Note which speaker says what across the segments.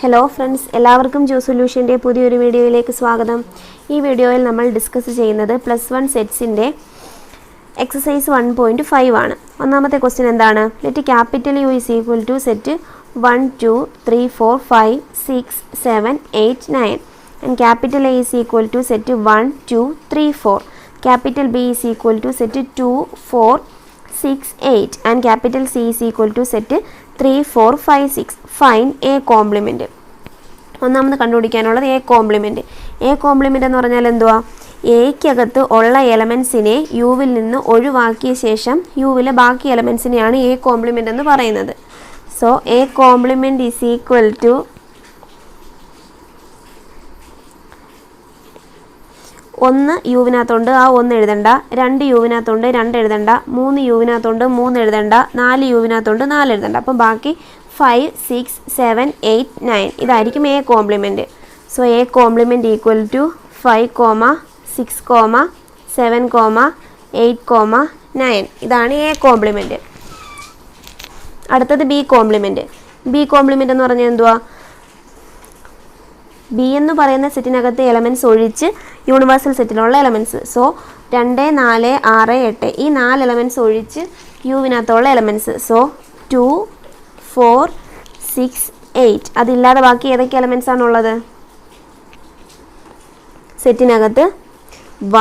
Speaker 1: Hello friends, എല്ലാവർക്കും ജോ സൊല്യൂഷൻ്റെ പുതിയൊരു വീഡിയോയിലേക്ക് സ്വാഗതം. ഈ വീഡിയോയിൽ നമ്മൾ ഡിസ്കസ് ചെയ്യുന്നത് +1 സെറ്റ്സിൻ്റെ എക്സസൈസ് 1.5 ആണ്. ഒന്നാമത്തെ ക്വസ്റ്റ്യൻ എന്താണ്? Let capital U is equal to set 1, 2, 3, 4, 5, 6, 7, 8, 9 and capital A is equal to set 1, 2, 3, 4. Capital B is equal to set 2, 4, 6, 8 and capital C is equal to set 3, 4, 5, 6. Find A complement. ഒന്നാമത് കണ്ടുപിടിക്കാനുള്ളത് A complement. A complement എന്ന് പറഞ്ഞാൽ എന്തുവാ? എയ്ക്കകത്ത് ഉള്ള എലമെൻസിനെ യുവിൽ നിന്ന് ഒഴിവാക്കിയ ശേഷം യുവിലെ ബാക്കി എലമെൻസിനെയാണ് A complement എന്ന് പറയുന്നത്. So A complement is equal to 1 യുവിനകത്തുണ്ട്, ആ 1 എഴുതണ്ട. 2 യുവിനകത്തുണ്ട്, 2 എഴുതണ്ട. 3 യുവിനകത്തുണ്ട്, 3 എഴുതണ്ട. 4 യുവിനകത്തുണ്ട്, 4 എഴുതണ്ട. അപ്പം ബാക്കി 5, 6, 7, 8, 9 ഇതായിരിക്കും A complement. So A complement equal to 5, 6, 7, 8, 9 ഇതാണ് A കോംപ്ലിമെൻറ്റ്. അടുത്തത് B കോംപ്ലിമെൻറ്റ്. B കോംപ്ലിമെൻറ്റ് എന്ന് പറഞ്ഞാൽ എന്തുവാ? ബി എന്ന് പറയുന്ന സെറ്റിനകത്ത് എലമെൻറ്റ്സ് ഒഴിച്ച് യൂണിവേഴ്സൽ സെറ്റിലുള്ള എലമെൻറ്റ്സ്. സോ 2, 4, 6, 8 ഈ 4 എലമെൻറ്റ്സ് ഒഴിച്ച് യുവിനകത്തുള്ള എലമെൻറ്റ്സ്. സോ 2, 4, 6, 8 അതില്ലാതെ ബാക്കി ഏതൊക്കെ എലമെൻറ്റ്സ് ആണുള്ളത്? സെറ്റിനകത്ത്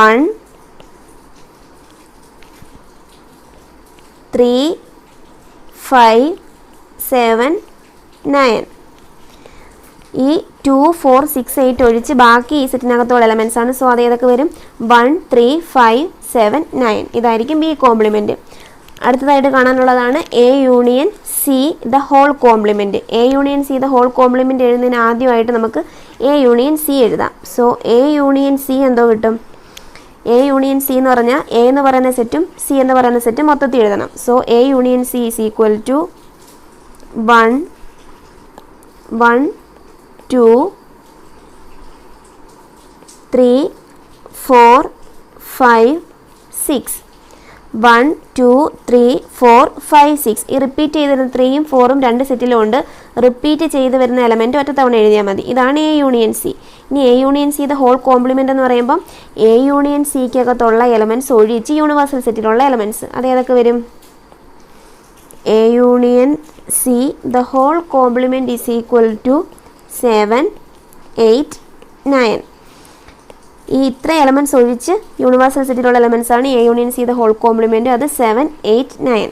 Speaker 1: 1, 3, 5, 7, 9 ഈ 2, 4, 6, 8 ഒഴിച്ച് ബാക്കി ഈ സെറ്റിനകത്തുള്ള എലമെൻറ്റ്സ് ആണ്. സോ അത് ഏതൊക്കെ വരും? 1, 3, 5, 7, 9 ഇതായിരിക്കും ബി കോംപ്ലിമെൻറ്റ്. അടുത്തതായിട്ട് കാണാനുള്ളതാണ് A union C the whole complement. A union C the whole complement എഴുതുന്നതിന് ആദ്യമായിട്ട് നമുക്ക് എ യൂണിയൻ സി എഴുതാം. സോ എ യൂണിയൻ സി എന്തോ കിട്ടും? എ യൂണിയൻ സി എന്ന് പറഞ്ഞാൽ എ എന്ന് പറയുന്ന സെറ്റും സി എന്ന് പറയുന്ന സെറ്റും മൊത്തത്തിൽ എഴുതണം. So A union C is equal to 1, 1, 2, 3, 4, 5, 6. 1, 2, 3, 4, 5, 6 ഈ റിപ്പീറ്റ് ചെയ്തിരുന്ന 3ഉം 4ഉം 2 സെറ്റിലും ഉണ്ട്. റിപ്പീറ്റ് ചെയ്ത് വരുന്ന എലമെൻറ്റ് ഒറ്റ തവണ എഴുതിയാൽ മതി. ഇതാണ് എ യൂണിയൻ സി. ഇനി A union C the whole complement എന്ന് പറയുമ്പം എ യൂണിയൻ സിക്കകത്തുള്ള എലമെൻറ്റ്സ് ഒഴിച്ച് യൂണിവേഴ്സൽ സെറ്റിലുള്ള എലമെൻറ്റ്സ് അത് ഏതൊക്കെ വരും? A union C the whole complement is equal to 7, 8, 9 ഈ ഇത്ര എലമെൻറ്റ്സ് ഒഴിച്ച് യൂണിവേഴ്സൽ സെറ്റിലുള്ള എലമെൻറ്റ്സ് ആണ് A union C the whole complement. അത് 7, 8, 9.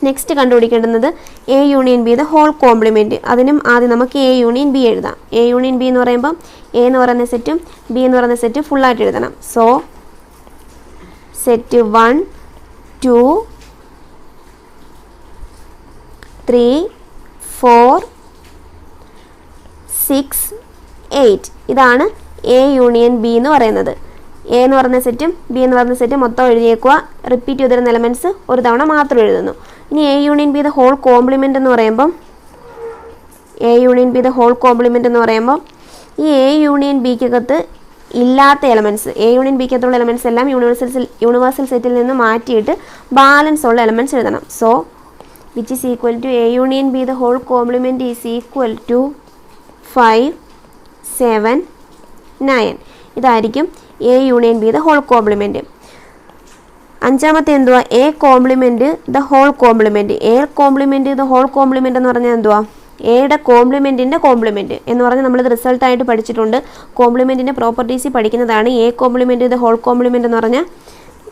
Speaker 1: നെക്സ്റ്റ് കണ്ടുപിടിക്കേണ്ടുന്നത് A union B the whole complement. അതിനും ആദ്യം നമുക്ക് എ യൂണിയൻ ബി എഴുതാം. എ യൂണിയൻ ബി എന്ന് പറയുമ്പം എ എന്ന് പറയുന്ന സെറ്റും ബി എന്ന് പറയുന്ന സെറ്റും ഫുള്ളായിട്ട് എഴുതണം. സോ സെറ്റ് 1, 2, 3, 4, 6, 8 ഇതാണ് എ യൂണിയൻ ബി എന്ന് പറയുന്നത്. എ എന്ന് പറയുന്ന സെറ്റും ബി എന്ന് പറയുന്ന സെറ്റും മൊത്തം എഴുതിയേക്കുക. റിപ്പീറ്റ് ചെയ്തിരുന്ന എലമെൻറ്റ്സ് ഒരു തവണ മാത്രം എഴുതുന്നു. ഇനി A union B the whole complement എന്ന് പറയുമ്പം A union B the whole complement എന്ന് പറയുമ്പം ഈ എ യൂണിയൻ ബിക്കകത്ത് ഇല്ലാത്ത എലമെൻറ്റ്സ് എ യൂണിയൻ ബിക്കകത്തുള്ള എലമെൻറ്റ്സ് എല്ലാം യൂണിവേഴ്സൽ സെറ്റിൽ നിന്ന് മാറ്റിയിട്ട് ബാലൻസ് ഉള്ള എലമെൻറ്റ്സ് എഴുതണം. So which is equal to A union B the whole complement is equal to 5, 7, 9 ഇതായിരിക്കും A union B the whole complement. അഞ്ചാമത്തെ എന്തുവാ? A complement the whole complement. A complement the whole complement എന്ന് പറഞ്ഞാൽ എന്തുവാ? എയുടെ കോംപ്ലിമെൻറ്റിൻ്റെ compliment എന്ന് പറഞ്ഞാൽ നമ്മളിത് റിസൾട്ടായിട്ട് പഠിച്ചിട്ടുണ്ട്. കോംപ്ലിമെൻറ്റിൻ്റെ പ്രോപ്പർട്ടീസ് പഠിക്കുന്നതാണ്. A complement the whole complement എന്ന് പറഞ്ഞാൽ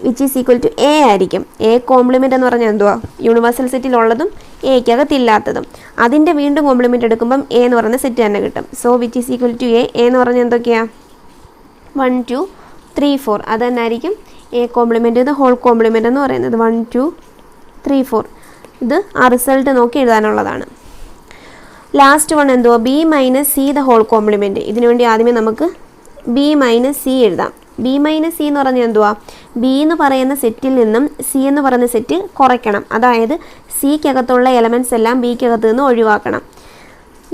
Speaker 1: which is equal to A ആയിരിക്കും. എ കോംപ്ലിമെൻ്റ് എന്ന് പറഞ്ഞാൽ എന്തുവാ? യൂണിവേഴ്സൽ സെറ്റിലുള്ളതും എയ്ക്കകത്തില്ലാത്തതും. അതിൻ്റെ വീണ്ടും കോംപ്ലിമെൻ്റ് എടുക്കുമ്പം എ എന്ന് പറയുന്ന സെറ്റ് തന്നെ കിട്ടും. So which is equal to A എന്ന് പറഞ്ഞാൽ എന്തൊക്കെയാണ്? 1, 2, 3, 4 അത് തന്നെ ആയിരിക്കും A complement the whole complement എന്ന് പറയുന്നത്. 1, 2, 3, 4 ഇത് ആ റിസൾട്ട് നോക്കി എഴുതാനുള്ളതാണ്. ലാസ്റ്റ് വൺ എന്തുവാ? B minus C the whole complement. ഇതിനുവേണ്ടി ആദ്യമേ നമുക്ക് ബി മൈനസ് സി എഴുതാം. ബി മൈനസ് സി എന്ന് പറഞ്ഞാൽ എന്തുവാ? ബി എന്ന് പറയുന്ന സെറ്റിൽ നിന്നും സി എന്ന് പറയുന്ന സെറ്റ് കുറയ്ക്കണം. അതായത് സിക്കകത്തുള്ള എലമെൻറ്റ്സ് എല്ലാം ബിക്കകത്ത് നിന്ന് ഒഴിവാക്കണം.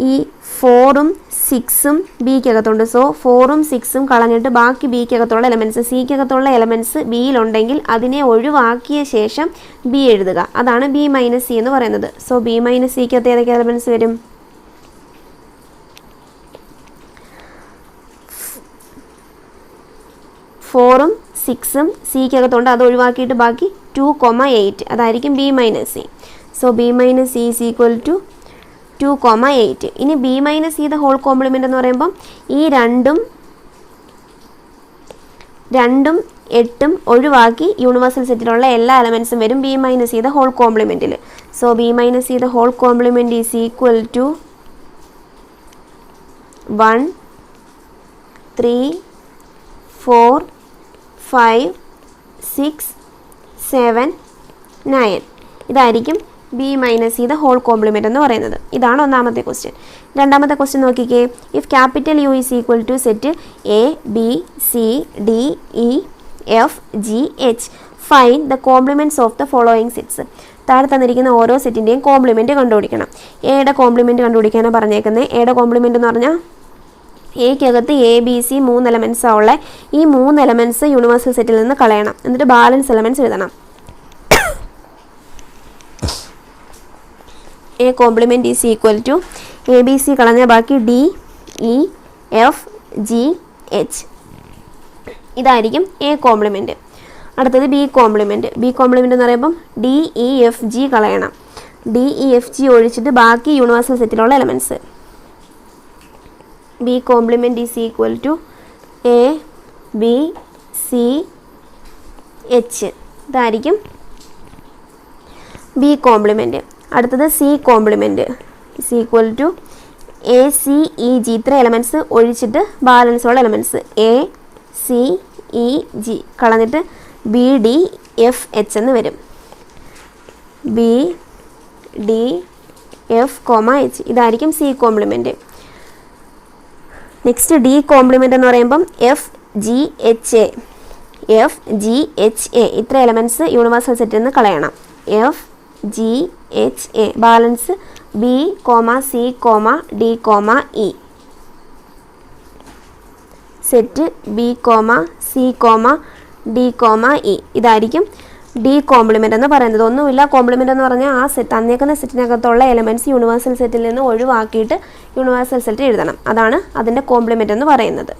Speaker 1: ഈ 4ഉം 6ഉം ബിക്കകത്തുണ്ട്. സോ 4ഉം 6ഉം കളഞ്ഞിട്ട് ബാക്കി ബിക്കകത്തുള്ള എലമെൻറ്റ്സ് സിക്കകത്തുള്ള എലമെൻറ്റ്സ് ബിയിലുണ്ടെങ്കിൽ അതിനെ ഒഴിവാക്കിയ ശേഷം ബി എഴുതുക. അതാണ് ബി മൈനസ് സി എന്ന് പറയുന്നത്. സോ ബി മൈനസ് സിക്കകത്ത് ഏതൊക്കെ എലമെൻറ്റ്സ് വരും? 4ഉം 6ഉം സിക്കകത്തുണ്ട്, അത് ഒഴിവാക്കിയിട്ട് ബാക്കി 2,8 അതായിരിക്കും B minus C. So B minus C is equal to 2,8. ഇനി B minus C the whole complement എന്ന് പറയുമ്പം ഈ 2ഉം 8ഉം ഒഴിവാക്കി യൂണിവേഴ്സൽ സെറ്റിലുള്ള എല്ലാ എലമെൻസും വരും B minus C the whole കോംപ്ലിമെൻറ്റിൽ. So B minus C the whole complement is equal to 1, 3, 4, 5, 6, 7, 9. ഇതായിരിക്കും B minus C the whole complement എന്ന് പറയുന്നത്. ഇതാണ് ഒന്നാമത്തെ ക്വസ്റ്റ്യൻ. രണ്ടാമത്തെ ക്വസ്റ്റ്യൻ നോക്കിക്കേ. If capital U is equal to set A B C D E F G H, find the complements of the following sets. താഴെ തന്നിരിക്കുന്ന ഓരോ സെറ്റിൻ്റെയും കോംപ്ലിമെൻറ്റ് കണ്ടുപിടിക്കണം. എയുടെ കോംപ്ലിമെൻറ്റ് കണ്ടുപിടിക്കാനാണ് പറഞ്ഞേക്കുന്നത്. എയുടെ കോംപ്ലിമെൻറ്റ് എന്ന് പറഞ്ഞാൽ എക്കകത്ത് എ ബി സി 3 എലമെൻസാണ് ഉള്ളത്. ഈ 3 എലമെൻറ്റ്സ് യൂണിവേഴ്സൽ സെറ്റിൽ നിന്ന് കളയണം, എന്നിട്ട് ബാലൻസ് എലമെൻറ്റ്സ് എഴുതണം. A complement is equal to A B C കളഞ്ഞ ബാക്കി D E F G H, ഇതായിരിക്കും എ കോംപ്ലിമെൻറ്റ്. അടുത്തത് ബി കോംപ്ലിമെൻറ്റ്. ബി കോംപ്ലിമെൻറ്റ് എന്ന് പറയുമ്പം ഡി ഇ എഫ് ജി കളയണം. ഡി ഇ എഫ് ജി ഒഴിച്ചിട്ട് ബാക്കി യൂണിവേഴ്സൽ സെറ്റിലുള്ള elements. B complement is equal to A B C H, ഇതായിരിക്കും ബി കോംപ്ലിമെൻറ്റ്. അടുത്തത് C complement is equal to a c e g, ഇത്ര elements ഒഴിച്ചിട്ട് ബാലൻസുള്ള elements a c e g കളഞ്ഞിട്ട് b d f h എന്ന് വരും. B d f h, ഇതായിരിക്കും C complement. Next D complement എന്ന് പറയുമ്പം f G h a, f G h a ഇത്ര എലമെൻറ്റ്സ് യൂണിവേഴ്സൽ സെറ്റിൽ നിന്ന് കളയണം. F G h a balance b C D e, set b C D e, ഇതായിരിക്കും D complement എന്ന് പറയുന്നത്. ഒന്നുമില്ല, കോംപ്ലിമെൻ്റ് എന്ന് പറഞ്ഞാൽ ആ സെറ്റ് തന്നേക്കുന്ന സെറ്റിനകത്തുള്ള എലമെൻറ്റ്സ് യൂണിവേഴ്സൽ സെറ്റിൽ നിന്ന് ഒഴിവാക്കിയിട്ട് യൂണിവേഴ്സൽ സെറ്റ് എഴുതണം. അതാണ് അതിൻ്റെ കോംപ്ലിമെൻ്റ് എന്ന് പറയുന്നത്.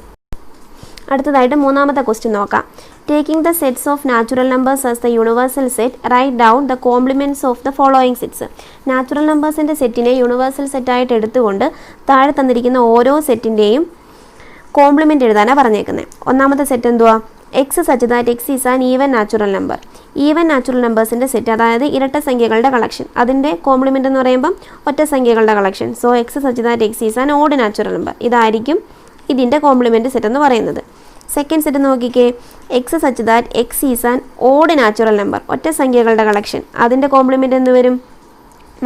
Speaker 1: അടുത്തതായിട്ട് മൂന്നാമത്തെ ക്വസ്റ്റ്യൻ നോക്കാം. Taking the sets of natural numbers as the universal set, write down the complements of the following sets. Natural നമ്പേഴ്സിൻ്റെ സെറ്റിനെ യൂണിവേഴ്സൽ സെറ്റായിട്ട് എടുത്തുകൊണ്ട് താഴെ തന്നിരിക്കുന്ന ഓരോ സെറ്റിൻ്റെയും കോംപ്ലിമെൻ്റ് എഴുതാനാണ് പറഞ്ഞേക്കുന്നത്. ഒന്നാമത്തെ സെറ്റ് എന്തുവാ? X such that X is an even natural number. Even natural നമ്പേഴ്സിൻ്റെ സെറ്റ്, അതായത് ഇരട്ട സംഖ്യകളുടെ കളക്ഷൻ. അതിൻ്റെ കോംപ്ലിമെൻ്റ് എന്ന് പറയുമ്പം ഒറ്റ സംഖ്യകളുടെ collection. So X such that X is an odd natural number, ഇതായിരിക്കും ഇതിൻ്റെ കോംപ്ലിമെൻ്റ് സെറ്റ് എന്ന് പറയുന്നത്. സെക്കൻഡ് സെറ്റ് നോക്കിക്കേ. X such that X is an odd natural number, ഒറ്റ സംഖ്യകളുടെ കളക്ഷൻ. അതിൻ്റെ കോംപ്ലിമെൻ്റ് എന്ന് വരും?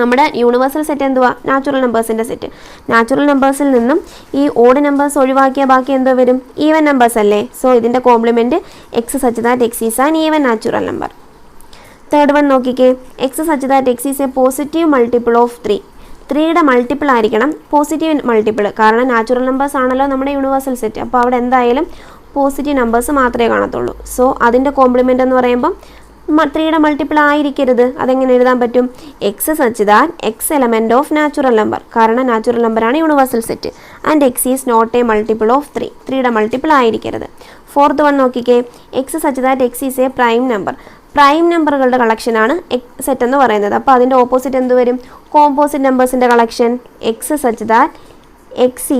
Speaker 1: നമ്മുടെ യൂണിവേഴ്സൽ സെറ്റ് എന്തുവാ? നാച്ചുറൽ നമ്പേഴ്സിൻ്റെ സെറ്റ്. നാച്ചുറൽ നമ്പേഴ്സിൽ നിന്നും ഈ ഓഡ് നമ്പേഴ്സ് ഒഴിവാക്കിയ ബാക്കി എന്തോ വരും? ഈവൻ നമ്പേഴ്സ് അല്ലേ. സോ ഇതിൻ്റെ complement x such that X is an even natural number. Third one നോക്കിക്കേ. X such that X is a positive multiple of 3. 3യുടെ മൾട്ടിപ്പിൾ ആയിരിക്കണം പോസിറ്റീവ് മൾട്ടിപ്പിൾ, കാരണം നാച്ചുറൽ നമ്പേഴ്സ് ആണല്ലോ നമ്മുടെ യൂണിവേഴ്സൽ സെറ്റ്. അപ്പോൾ അവിടെ എന്തായാലും പോസിറ്റീവ് നമ്പേഴ്സ് മാത്രമേ കാണത്തുള്ളൂ. സോ അതിൻ്റെ കോംപ്ലിമെൻ്റ് എന്ന് പറയുമ്പം 3യുടെ മൾട്ടിപ്പിൾ ആയിരിക്കരുത്. അതെങ്ങനെ എഴുതാൻ പറ്റും? X such that X element of natural number, കാരണം നാച്ചുറൽ നമ്പറാണ് universal set. And X is not a multiple of 3. 3യുടെ മൾട്ടിപ്പിൾ ആയിരിക്കരുത്. ഫോർത്ത് വൺ നോക്കിക്കേ. X such that X is a prime number. Prime നമ്പറുകളുടെ കളക്ഷനാണ് സെറ്റ് എന്ന് പറയുന്നത്. അപ്പോൾ അതിൻ്റെ ഓപ്പോസിറ്റ് എന്ത് വരും? കോമ്പോസിറ്റ് നമ്പേഴ്സിൻ്റെ collection. X such that X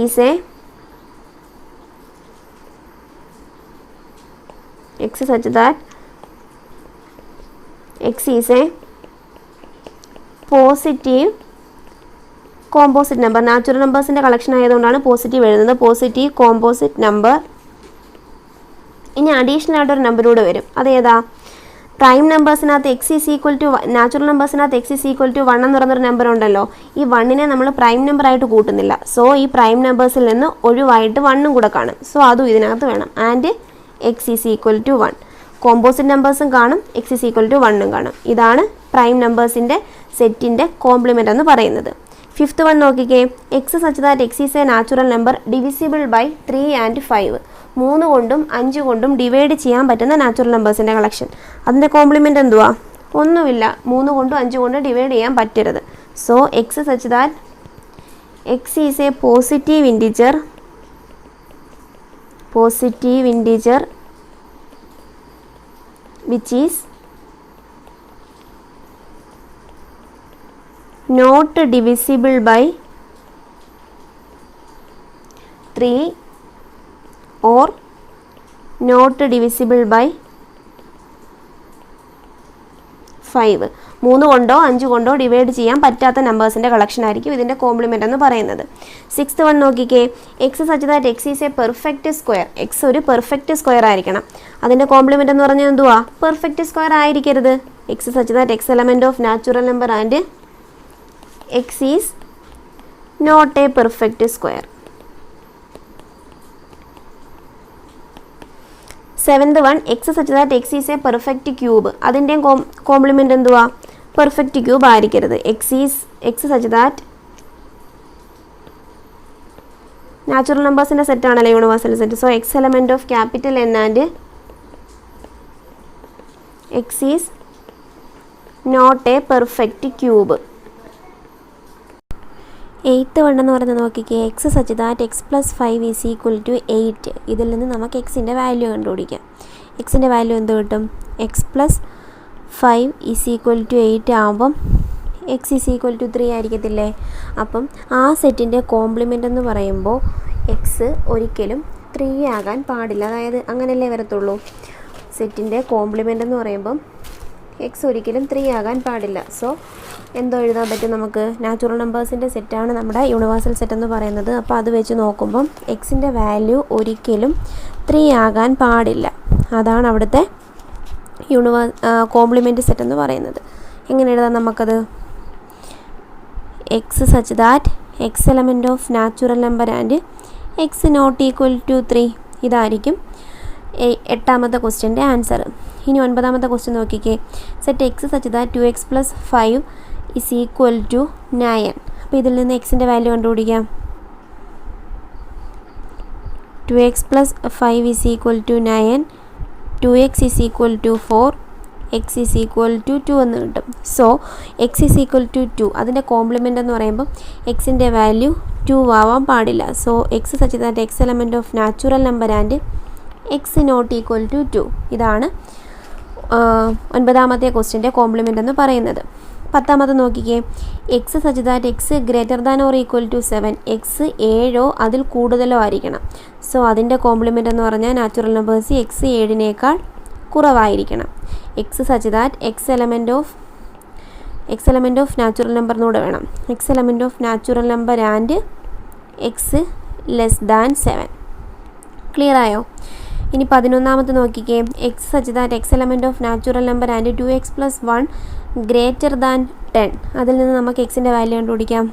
Speaker 1: is a positive composite number. Natural നമ്പേഴ്സിൻ്റെ കളക്ഷൻ ആയതുകൊണ്ടാണ് പോസിറ്റീവ് എഴുതുന്നത്. Positive composite number. ഇനി അഡീഷണൽ ആയിട്ടൊരു നമ്പറൂടെ വരും. അതേതാ? പ്രൈം നമ്പേഴ്സിനകത്ത് x is equal to, natural നമ്പേഴ്സിനകത്ത് എക്സ് ഈസ് ഈക്വൽ ടു 1 എന്ന് പറയുന്നൊരു നമ്പർ ഉണ്ടല്ലോ. ഈ 1നെ നമ്മൾ പ്രൈം നമ്പറായിട്ട് കൂട്ടുന്നില്ല. സോ ഈ പ്രൈം നമ്പേഴ്സിൽ നിന്ന് ഒഴിവായിട്ട് 1ഉം കൂടെ കാണും. സോ അതും ഇതിനകത്ത് വേണം. And X is equal to 1. Composite നമ്പേഴ്സും കാണും, എക്സ് ഈസ് ഈക്വൽ ടു 1ഉം കാണും. ഇതാണ് പ്രൈം നമ്പേഴ്സിൻ്റെ സെറ്റിൻ്റെ കോംപ്ലിമെൻ്റ് എന്ന് പറയുന്നത്. ഫിഫ്ത്ത് വൺ നോക്കിക്കേ. X such that X is a natural number divisible by 3 and 5. 3 കൊണ്ടും 5 കൊണ്ടും ഡിവൈഡ് ചെയ്യാൻ പറ്റുന്ന നാച്ചുറൽ നമ്പേഴ്സിൻ്റെ കളക്ഷൻ. അതിൻ്റെ കോംപ്ലിമെൻ്റ് എന്തുവാ? ഒന്നുമില്ല. 3 കൊണ്ടും 5 കൊണ്ടും ഡിവൈഡ് ചെയ്യാൻ പറ്റരുത്. So X such that X is a positive integer which is not divisible by 3 or not divisible by 5. 3 കൊണ്ടോ 5 കൊണ്ടോ ഡിവൈഡ് ചെയ്യാൻ പറ്റാത്ത നമ്പേഴ്സിൻ്റെ കളക്ഷൻ ആയിരിക്കും ഇതിൻ്റെ കോംപ്ലിമെൻ്റ് എന്ന് പറയുന്നത്. 6th വൺ നോക്കിക്കേ, X such that X is a perfect square. X ഒരു പെർഫെക്റ്റ് സ്ക്വയർ ആയിരിക്കണം. അതിൻ്റെ കോംപ്ലിമെൻ്റ് എന്ന് പറഞ്ഞാൽ എന്തുവാ? പെർഫെക്റ്റ് സ്ക്വയർ ആയിരിക്കരുത്. X such that X element of natural number and X is not a perfect square. 7th one, x such that X is a perfect cube. അതിൻ്റെയും complement എന്തുവാ? Perfect cube ആയിരിക്കരുത്. X such that natural നമ്പേഴ്സിൻ്റെ സെറ്റാണല്ലോ universal set. So x element of capital N and X is not a perfect cube. 8th one എന്ന് പറയുന്നത് നോക്കിക്കേ, X such that X plus 5 is equal to 8. ഇതിൽ നിന്ന് നമുക്ക് എക്സിൻ്റെ വാല്യൂ കണ്ടുപിടിക്കാം. എക്സിൻ്റെ വാല്യൂ എന്ത് കിട്ടും? X plus 5 is equal to 8 ആകുമ്പം എക്സ് ഈസ് ഈക്വൽ ടു 3 ആയിരിക്കത്തില്ലേ? അപ്പം ആ സെറ്റിൻ്റെ കോംപ്ലിമെൻ്റ് എന്ന് പറയുമ്പോൾ എക്സ് ഒരിക്കലും 3 ആകാൻ പാടില്ല. അതായത് അങ്ങനെയല്ലേ വരത്തുള്ളൂ. സെറ്റിൻ്റെ കോംപ്ലിമെൻ്റ് എന്ന് പറയുമ്പം എക്സ് ഒരിക്കലും 3 ആകാൻ പാടില്ല. സോ എന്തോ എഴുതാൻ പറ്റും നമുക്ക്? നാച്ചുറൽ നമ്പേഴ്സിൻ്റെ സെറ്റാണ് നമ്മുടെ യൂണിവേഴ്സൽ സെറ്റ് എന്ന് പറയുന്നത്. അപ്പോൾ അത് വെച്ച് നോക്കുമ്പം എക്സിൻ്റെ വാല്യൂ ഒരിക്കലും 3 ആകാൻ പാടില്ല. അതാണ് അവിടുത്തെ കോംപ്ലിമെൻ്റ് സെറ്റ് എന്ന് പറയുന്നത്. എങ്ങനെ എഴുതാം നമുക്കത്? X such that X element of natural number and X not equal to 3. ഇതായിരിക്കും 8ാമത്തെ ക്വസ്റ്റ്യൻ്റെ ആൻസർ. ഇനി 9ാമത്തെ ക്വസ്റ്റ്യൻ നോക്കിക്കേ, set X such that 2x plus 5 is equal to 9. അപ്പോൾ ഇതിൽ നിന്ന് എക്സിൻ്റെ വാല്യൂ കണ്ടുപിടിക്കാം. 2x plus 5 is equal to 9, 2x is equal to 4, X is equal to 2 എന്ന് കിട്ടും. So X is equal to 2, അതിൻ്റെ കോംപ്ലിമെൻ്റ് എന്ന് പറയുമ്പോൾ എക്സിൻ്റെ വാല്യൂ 2 ആവാൻ പാടില്ല. So X such that X element of natural number and X not equal to 2. ഇതാണ് 9ാമത്തെ ക്വസ്റ്റ്യൻ്റെ കോംപ്ലിമെൻ്റ് എന്ന് പറയുന്നത്. 10ാമത് നോക്കിക്കേ, X such that X greater than or equal to 7. X 7 അതിൽ കൂടുതലോ ആയിരിക്കണം. സോ അതിൻ്റെ കോംപ്ലിമെൻ്റ് എന്ന് പറഞ്ഞാൽ നാച്ചുറൽ നമ്പേഴ്സ് എക്സ് 7 കുറവായിരിക്കണം. X such that X element of natural number എന്നൂടെ വേണം. X element of natural number and X less than 7. Clear ആയോ? ഇനി 11ാമത് നോക്കിക്കേ, X such that X element of natural number and 2x plus 1 greater than 10. അതിൽ നിന്ന് നമുക്ക് എക്സിൻ്റെ വാല്യൂ കണ്ടുപിടിക്കാം.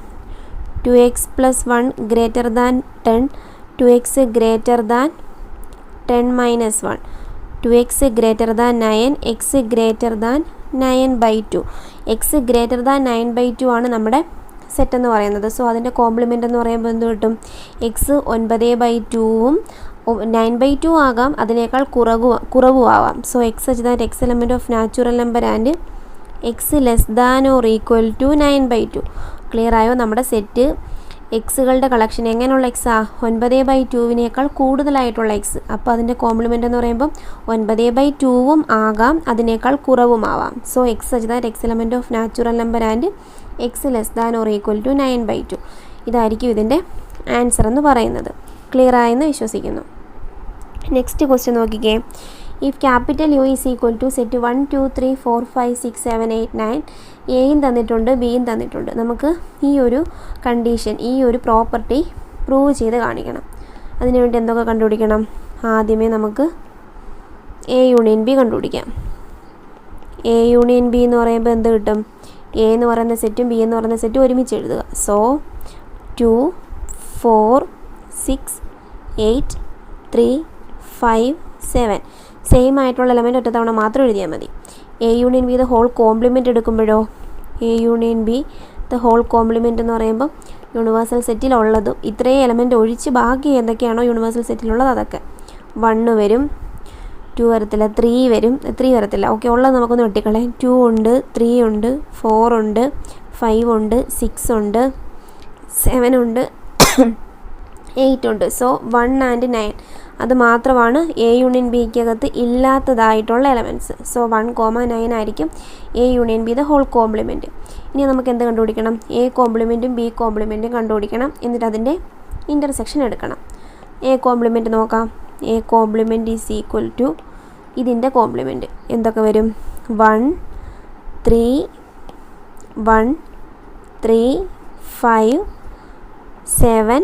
Speaker 1: 2x plus 1 greater than 10, 2x greater than 10 minus 1, 2x greater than 9, x greater than 9/2. X greater than 9/2 ആണ് നമ്മുടെ set എന്ന് പറയുന്നത്. So അതിൻ്റെ കോംപ്ലിമെൻ്റ് എന്ന് പറയുമ്പോൾ എന്ത് കിട്ടും? എക്സ് 9/2ഉം 9/2 ആകാം, അതിനേക്കാൾ കുറവും ആവാം. So X such that X element of natural number and X less than or equal to 9/2. Clear ആയോ? നമ്മുടെ സെറ്റ് എക്സുകളുടെ കളക്ഷൻ എങ്ങനെയുള്ള എക്സാ? 9/2വിനേക്കാൾ കൂടുതലായിട്ടുള്ള എക്സ്. അപ്പോൾ അതിൻ്റെ കോംപ്ലിമെൻ്റ് എന്ന് പറയുമ്പം 9/2ഉം ആകാം, അതിനേക്കാൾ കുറവും ആവാം. So X such that X element of natural number and X less than or equal to 9/2. ഇതായിരിക്കും ഇതിൻ്റെ ആൻസർ എന്ന് പറയുന്നത്. ക്ലിയർ ആയെന്ന് വിശ്വസിക്കുന്നു. നെക്സ്റ്റ് ക്വസ്റ്റ്യൻ നോക്കിക്കേ, if capital U is equal to set 1 2 3 4 5 6 7 8 9 എയും തന്നിട്ടുണ്ട് ബിയും തന്നിട്ടുണ്ട്. നമുക്ക് ഈ ഒരു കണ്ടീഷൻ, ഈ ഒരു പ്രോപ്പർട്ടി പ്രൂവ് ചെയ്ത് കാണിക്കണം. അതിനുവേണ്ടി എന്തൊക്കെ കണ്ടുപിടിക്കണം? ആദ്യമേ നമുക്ക് എ യൂണിയൻ ബി കണ്ടുപിടിക്കാം. എ യൂണിയൻ ബി എന്ന് പറയുമ്പോൾ എന്ത് കിട്ടും? എ എന്ന് പറയുന്ന സെറ്റും ബി എന്ന് പറയുന്ന സെറ്റും ഒരുമിച്ച് എഴുതുക. സോ 2 4 6 8 3 5 7 സെയിം ആയിട്ടുള്ള എലമെൻറ്റ് ഒറ്റ തവണ മാത്രം എഴുതിയാൽ മതി. A union B the whole complement എടുക്കുമ്പോഴോ, A union B the whole complement എന്ന് പറയുമ്പോൾ യൂണിവേഴ്സൽ സെറ്റിലുള്ളതും ഇത്രയും എലമെൻറ്റ് ഒഴിച്ച് ബാക്കി എന്തൊക്കെയാണോ യൂണിവേഴ്സൽ സെറ്റിലുള്ളത് അതൊക്കെ 1 വരും, 2 വരത്തില്ല, 3 വരും, 3 വരത്തില്ല. ഓക്കെ, ഉള്ളത് നമുക്കൊന്ന് വെട്ടിക്കളയാം. 2 ഉണ്ട്, 3 ഉണ്ട്, 4 ഉണ്ട്, 5 ഉണ്ട്, 6 ഉണ്ട്, 7 ഉണ്ട്, 8 ഉണ്ട്. സോ 1 ആൻഡ് 9 അത് മാത്രമാണ് എ യൂണിയൻ ബിക്കകത്ത് ഇല്ലാത്തതായിട്ടുള്ള എലമെൻറ്റ്സ്. സോ 1,9 ആയിരിക്കും A union B the whole complement. ഇനി നമുക്ക് എന്ത് കണ്ടുപിടിക്കണം? എ കോംപ്ലിമെൻറ്റും ബി കോംപ്ലിമെൻറ്റും കണ്ടുപിടിക്കണം. എന്നിട്ട് അതിൻ്റെ ഇൻ്റർസെക്ഷൻ എടുക്കണം. എ കോംപ്ലിമെൻറ്റ് നോക്കാം. A complement is equal to ഇതിൻ്റെ കോംപ്ലിമെൻറ്റ് എന്തൊക്കെ വരും? 1 3 1 3 5 7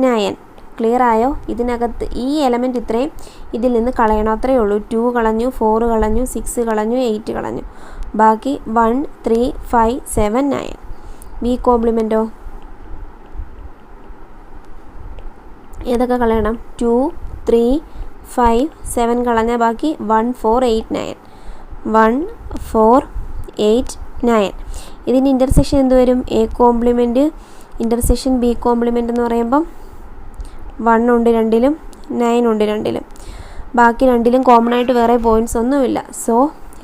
Speaker 1: 9. ക്ലിയർ ആയോ? ഇതിനകത്ത് ഈ എലമെൻറ്റ് ഇത്രയും ഇതിൽ നിന്ന് കളയണം, അത്രയേ ഉള്ളൂ. 2 കളഞ്ഞു, 4 കളഞ്ഞു, 6 കളഞ്ഞു, 8 കളഞ്ഞു. ബാക്കി 1 3 5 7 9. ബി കോംപ്ലിമെൻറ്റോ ഏതൊക്കെ കളയണം? 2 3 5 7 കളഞ്ഞാൽ ബാക്കി 1 4 8 9. 1 4 8 9. ഇതിൻ്റെ ഇൻ്റർസെക്ഷൻ എന്ത് വരും? A complement intersection B complement എന്ന് പറയുമ്പം 1 ഉണ്ട് രണ്ടിലും, 9 ഉണ്ട് രണ്ടിലും. ബാക്കി രണ്ടിലും കോമൺ ആയിട്ട് വേറെ പോയിൻറ്റ്സ് ഒന്നുമില്ല. സോ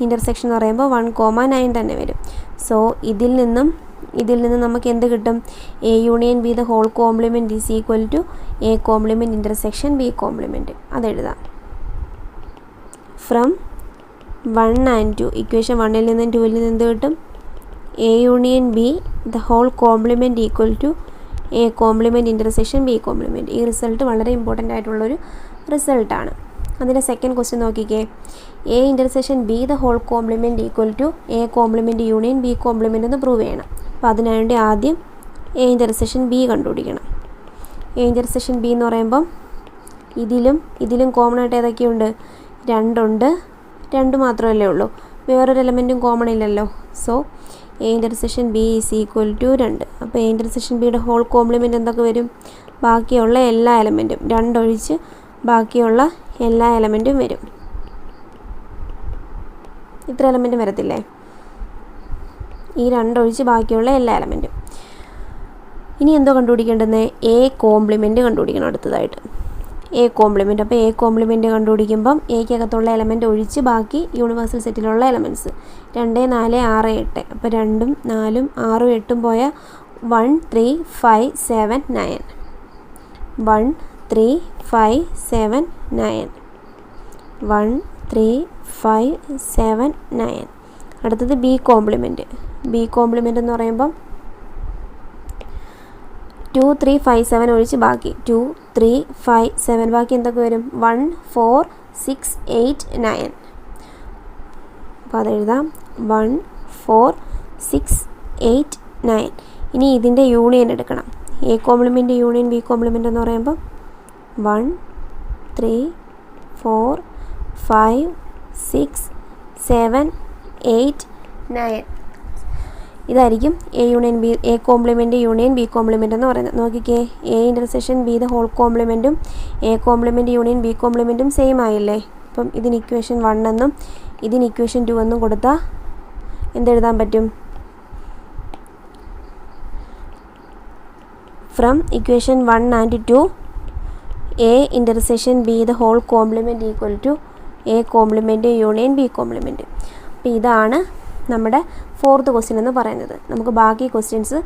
Speaker 1: ഇൻ്റർസെക്ഷൻ എന്ന് പറയുമ്പോൾ 1,9 തന്നെ വരും. സോ ഇതിൽ നിന്നും നമുക്ക് എന്ത് കിട്ടും? A union B the whole complement is equal to A complement intersection B complement. അതെഴുതാം. ഫ്രം 1 ആൻഡ് 2 ഇക്വേഷൻ 1ൽ നിന്നും 2ൽ നിന്നും എന്ത് കിട്ടും? A union B the whole complement equal to A complement intersection B complement. ഈ റിസൾട്ട് വളരെ important ആയിട്ടുള്ളൊരു റിസൾട്ടാണ്. അതിൻ്റെ സെക്കൻഡ് ക്വസ്റ്റ്യൻ നോക്കിക്കേ. A intersection B the whole complement equal to A complement union B complement എന്ന് പ്രൂവ് ചെയ്യണം. അപ്പോൾ അതിനുവേണ്ടി ആദ്യം എ ഇൻ്റർസെക്ഷൻ ബി കണ്ടുപിടിക്കണം. എ ഇൻ്റർസെക്ഷൻ ബി എന്ന് പറയുമ്പം ഇതിലും കോമൺ ആയിട്ട് ഏതൊക്കെയുണ്ട്? 2 ഉണ്ട്. 2 മാത്രമല്ലേ ഉള്ളൂ, വേറൊരു എലമെൻറ്റും കോമൺ ഇല്ലല്ലോ. So A intersection B is equal to 2. അപ്പോൾ എ ഇൻ്റർസെക്ഷൻ ബിയുടെ ഹോൾ കോംപ്ലിമെൻറ്റ് എന്തൊക്കെ വരും? ബാക്കിയുള്ള എല്ലാ എലമെൻറ്റും 2 ഒഴിച്ച് ബാക്കിയുള്ള എല്ലാ എലമെൻറ്റും വരും. ഇത്ര എലമെൻറ്റും വരത്തില്ലേ? ഈ 2 ഒഴിച്ച് ബാക്കിയുള്ള എല്ലാ എലമെൻറ്റും. ഇനി എന്തോ കണ്ടുപിടിക്കേണ്ടത്? എ കോംപ്ലിമെൻറ്റ് കണ്ടുപിടിക്കണം അടുത്തതായിട്ട്. A compliment. അപ്പോൾ എ കോംപ്ലിമെൻറ്റ് കണ്ടുപിടിക്കുമ്പം എക്കകത്തുള്ള എലമെൻറ്റ് ഒഴിച്ച് ബാക്കി യൂണിവേഴ്സൽ സെറ്റിലുള്ള എലമെൻറ്റ്സ് 2 4 6 8. അപ്പോൾ 2 4 6 8 പോയ 1 3 5 7 9. 1 3 5 7 9. 1 3 5 7 9. അടുത്തത് ബി കോംപ്ലിമെൻറ്റ്. ബി കോംപ്ലിമെൻറ്റ് എന്ന് പറയുമ്പം 2 3 5 7 ഒഴിച്ച് ബാക്കി 2 3 5 7 ബാക്കി എന്തൊക്കെ വരും? 1 4 6 8 9. അപ്പോൾ അതെഴുതാം. 1 4 6 8 9. ഇനി ഇതിൻ്റെ യൂണിയൻ എടുക്കണം. A complement union B complement എന്ന് പറയുമ്പോൾ 1 3 4 5 6 7 8 9. ഇതായിരിക്കും A union B, A complement union B complement എന്ന് പറയുന്നത്. നോക്കിക്കേ, A intersection B the whole കോംപ്ലിമെൻറ്റും എ കോംപ്ലിമെൻറ്റ് യൂണിയൻ ബി കോംപ്ലിമെൻറ്റും സെയിം ആയില്ലേ? അപ്പം ഇതിന് ഇക്വേഷൻ 1 എന്നും ഇതിന് ഇക്വേഷൻ 2 എന്നും കൊടുത്താൽ എന്തെഴുതാൻ പറ്റും? From equation 1 and 2 A intersection B the whole complement equal to A complement union B complement. അപ്പോൾ ഇതാണ് നമ്മുടെ 4th ക്വസ്റ്റ്യൻ എന്ന് പറയുന്നത്. നമുക്ക് ബാക്കി ക്വസ്റ്റ്യൻസ്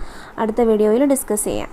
Speaker 1: അടുത്ത വീഡിയോയിൽ ഡിസ്കസ് ചെയ്യാം.